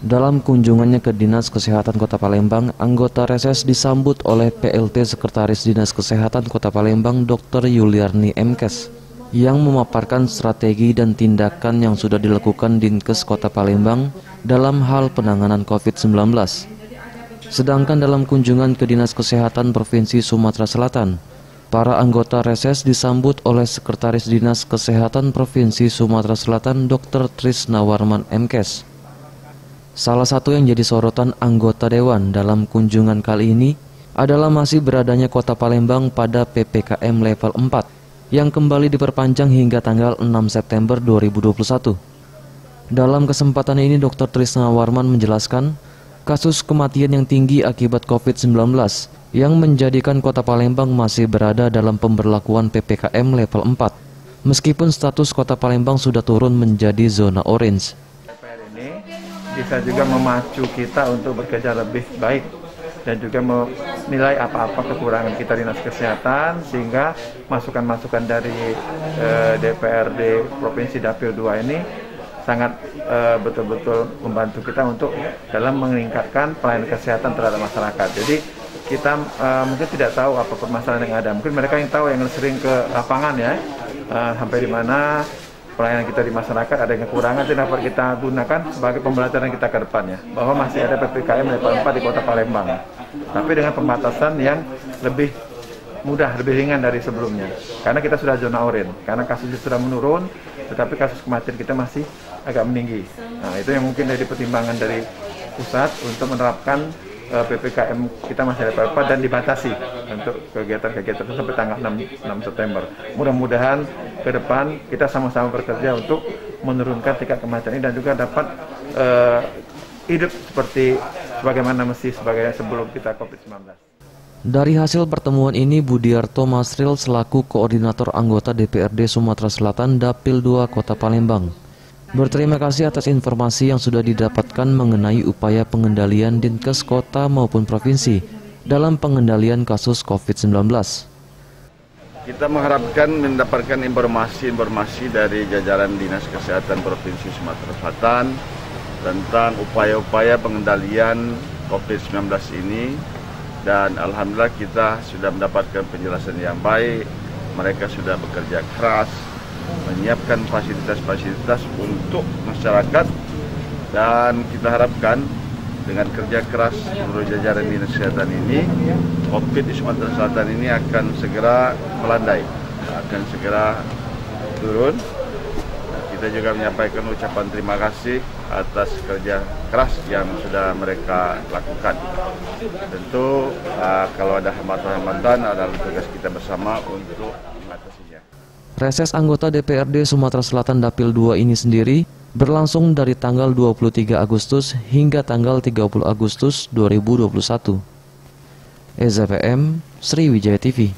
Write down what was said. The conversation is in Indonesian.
Dalam kunjungannya ke Dinas Kesehatan Kota Palembang, anggota reses disambut oleh PLT Sekretaris Dinas Kesehatan Kota Palembang Dr. Yuliarni Mkes yang memaparkan strategi dan tindakan yang sudah dilakukan Dinkes Kota Palembang dalam hal penanganan COVID-19. Sedangkan dalam kunjungan ke Dinas Kesehatan Provinsi Sumatera Selatan, para anggota reses disambut oleh Sekretaris Dinas Kesehatan Provinsi Sumatera Selatan Dr. Trisna Warman Mkes. Salah satu yang jadi sorotan anggota Dewan dalam kunjungan kali ini adalah masih beradanya Kota Palembang pada PPKM level 4 yang kembali diperpanjang hingga tanggal 6 September 2021. Dalam kesempatan ini Dr. Trisna Warman menjelaskan kasus kematian yang tinggi akibat COVID-19 yang menjadikan Kota Palembang masih berada dalam pemberlakuan PPKM level 4 meskipun status Kota Palembang sudah turun menjadi zona orange. Bisa juga memacu kita untuk bekerja lebih baik dan juga menilai apa-apa kekurangan kita Dinas Kesehatan, sehingga masukan-masukan dari DPRD Provinsi Dapil 2 ini sangat betul-betul membantu kita untuk dalam meningkatkan pelayanan kesehatan terhadap masyarakat. Jadi kita mungkin tidak tahu apa permasalahan yang ada, mungkin mereka yang tahu, yang sering ke lapangan ya, sampai di mana pelayanan kita di masyarakat ada yang kekurangan, itu dapat kita gunakan sebagai pembelajaran kita ke depannya, bahwa masih ada PPKM level 4 di Kota Palembang, tapi dengan pembatasan yang lebih mudah, lebih ringan dari sebelumnya, karena kita sudah zona oranye, karena kasusnya sudah menurun, tetapi kasus kematian kita masih agak meninggi. Nah, itu yang mungkin jadi pertimbangan dari pusat untuk menerapkan PPKM kita masih level 4 dan dibatasi untuk kegiatan-kegiatan sampai tanggal 6 September. Mudah-mudahan ke depan kita sama-sama bekerja untuk menurunkan tingkat kematian ini dan juga dapat hidup seperti sebagaimana mesti sebagai sebelum kita COVID-19. Dari hasil pertemuan ini, Budiarto Masril selaku Koordinator Anggota DPRD Sumatera Selatan Dapil 2 Kota Palembang berterima kasih atas informasi yang sudah didapatkan mengenai upaya pengendalian Dinkes Kota maupun Provinsi dalam pengendalian kasus COVID-19. Kita mengharapkan mendapatkan informasi dari jajaran Dinas Kesehatan Provinsi Sumatera Selatan tentang upaya-upaya pengendalian COVID-19 ini, dan alhamdulillah kita sudah mendapatkan penjelasan yang baik. Mereka sudah bekerja keras menyiapkan fasilitas-fasilitas untuk masyarakat, dan kita harapkan dengan kerja keras seluruh jajaran Dinas Kesehatan ini, COVID di Sumatera Selatan ini akan segera melandai, akan segera turun. Kita juga menyampaikan ucapan terima kasih atas kerja keras yang sudah mereka lakukan. Tentu kalau ada hambatan-hambatan adalah tugas kita bersama untuk mengatasinya. Reses anggota DPRD Sumatera Selatan Dapil 2 ini sendiri berlangsung dari tanggal 23 Agustus hingga tanggal 30 Agustus 2021. EZPM, Sriwijaya TV.